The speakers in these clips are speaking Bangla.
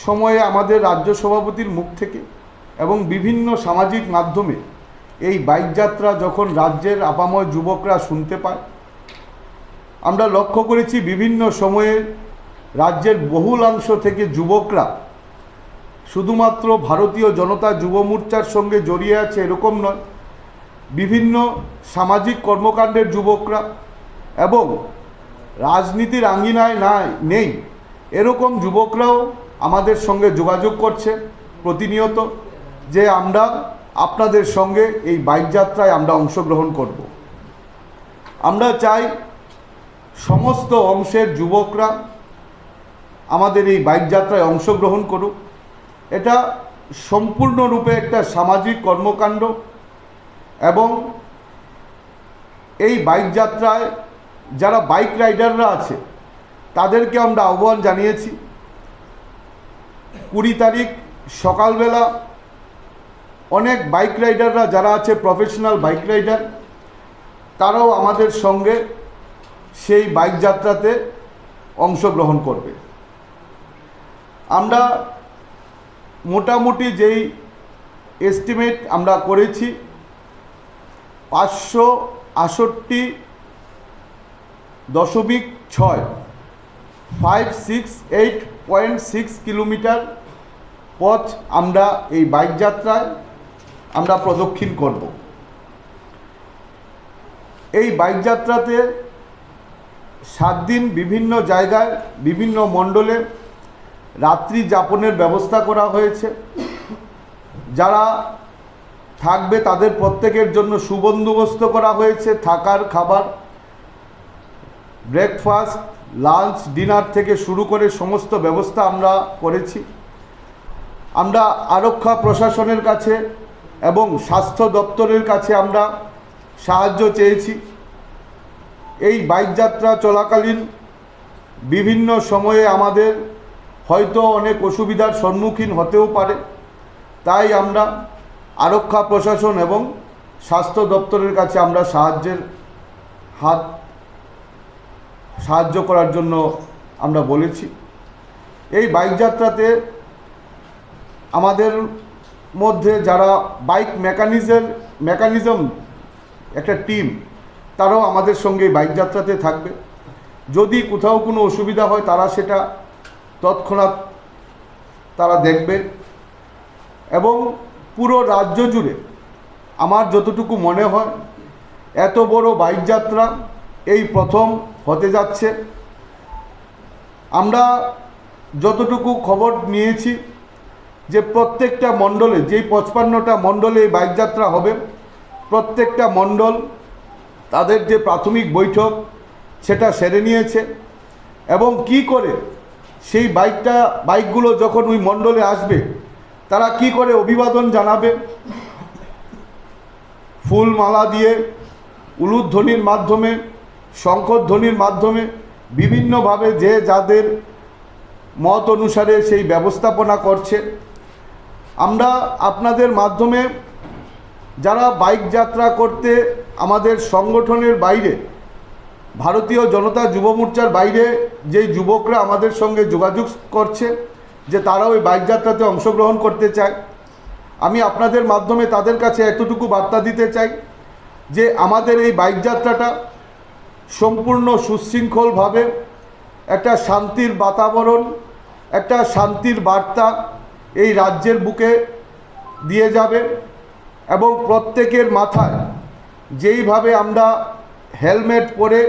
সময়ে আমাদের রাজ্য সভাপতির মুখ থেকে এবং বিভিন্ন সামাজিক মাধ্যমে এই বাইক যাত্রা যখন রাজ্যের আপাময় যুবকরা শুনতে পায়, আমরা লক্ষ্য করেছি বিভিন্ন সময়ে রাজ্যের বহুলাংশ থেকে যুবকরা শুধুমাত্র ভারতীয় জনতা যুব মোর্চার সঙ্গে জড়িয়ে আছে এরকম নয়, বিভিন্ন সামাজিক কর্মকাণ্ডের যুবকরা এবং রাজনীতির আঙ্গিনায় নেই এরকম যুবকরাও আমাদের সঙ্গে যোগাযোগ করছে প্রতিনিয়ত যে আমরা আপনাদের সঙ্গে এই বাইক যাত্রায় আমরা অংশগ্রহণ করব। আমরা চাই সমস্ত অংশের যুবকরা আমাদের এই বাইক যাত্রায় অংশগ্রহণ করুক। এটা সম্পূর্ণরূপে একটা সামাজিক কর্মকাণ্ড এবং এই বাইক যাত্রায় যারা বাইক রাইডাররা আছে তাদেরকে আমরা আহ্বান জানিয়েছি 20 তারিখ সকালবেলা অনেক বাইক রাইডাররা যারা আছে প্রফেশনাল বাইক রাইডার তারাও আমাদের সঙ্গে সেই বাইক যাত্রাতে অংশগ্রহণ করবে। আমরা মোটামুটি যেই এস্টিমেট আমরা করেছি 568.6 কিলোমিটার পথ আমরা এই বাইক যাত্রায় আমরা প্রদক্ষিণ করব। এই বাইক যাত্রাতে 7 দিন বিভিন্ন জায়গায় বিভিন্ন মণ্ডলে রাত্রি যাপনের ব্যবস্থা করা হয়েছে। যারা থাকবে তাদের প্রত্যেকের জন্য সুবন্দোবস্ত করা হয়েছে, থাকার, খাবার, ব্রেকফাস্ট, লাঞ্চ, ডিনার থেকে শুরু করে সমস্ত ব্যবস্থা আমরা করেছি। আমরা আরক্ষা প্রশাসনের কাছে এবং স্বাস্থ্য দপ্তরের কাছে আমরা সাহায্য চেয়েছি। এই বাইক যাত্রা চলাকালীন বিভিন্ন সময়ে আমাদের হয়তো অনেক অসুবিধার সম্মুখীন হতেও পারে, তাই আমরা আরক্ষা প্রশাসন এবং স্বাস্থ্য দপ্তরের কাছে আমরা সাহায্য করার জন্য আমরা বলেছি। এই বাইক যাত্রাতে আমাদের মধ্যে যারা বাইক মেকানিজম একটা টিম তারাও আমাদের সঙ্গে বাইক যাত্রাতে থাকবে। যদি কোথাও কোনো অসুবিধা হয় তারা সেটা তৎক্ষণাৎ তারা দেখবে এবং পুরো রাজ্য জুড়ে আমার যতটুকু মনে হয় এত বড় বাইক যাত্রা এই প্রথম হতে যাচ্ছে। আমরা যতটুকু খবর নিয়েছি যে প্রত্যেকটা মণ্ডলে, যেই 55টা মণ্ডলে এই বাইক যাত্রা হবে, প্রত্যেকটা মণ্ডল তাদের যে প্রাথমিক বৈঠক সেটা সেরে নিয়েছে এবং কি করে সেই বাইকগুলো যখন ওই মণ্ডলে আসবে তারা কি করে অভিবাদন জানাবে, ফুল মালা দিয়ে, উলুধ্বনির মাধ্যমে, শঙ্খধ্বনির মাধ্যমে বিভিন্নভাবে যে যাদের মত অনুসারে সেই ব্যবস্থাপনা করছে। আমরা আপনাদের মাধ্যমে যারা বাইক যাত্রা করতে আমাদের সংগঠনের বাইরে, ভারতীয় জনতা যুব মোর্চার বাইরে যেই যুবকরা আমাদের সঙ্গে যোগাযোগ করছে যে তারাও এই বাইক যাত্রাতে অংশগ্রহণ করতে চায়, আমি আপনাদের মাধ্যমে তাদের কাছে এতটুকু বার্তা দিতে চাই যে আমাদের এই বাইক যাত্রাটা সম্পূর্ণ সুশৃঙ্খলভাবে একটা শান্তির বাতাবরণ, একটা শান্তির বার্তা এই রাজ্যের বুকে দিয়ে যাবে এবং প্রত্যেকের মাথায় যেইভাবে আমরা হেলমেট পরে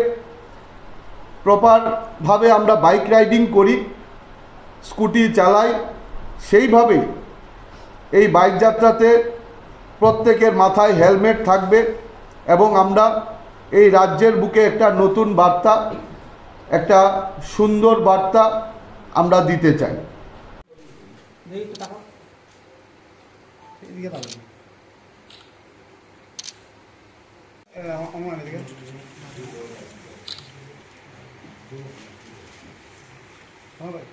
প্রপারভাবে আমরা বাইক রাইডিং করি, স্কুটি চালাই, সেইভাবেই এই বাইক যাত্রাতে প্রত্যেকের মাথায় হেলমেট থাকবে এবং আমরা এই রাজ্যের বুকে একটা নতুন বার্তা, একটা সুন্দর বার্তা আমরা দিতে চাই। হ্যাঁ ভাই।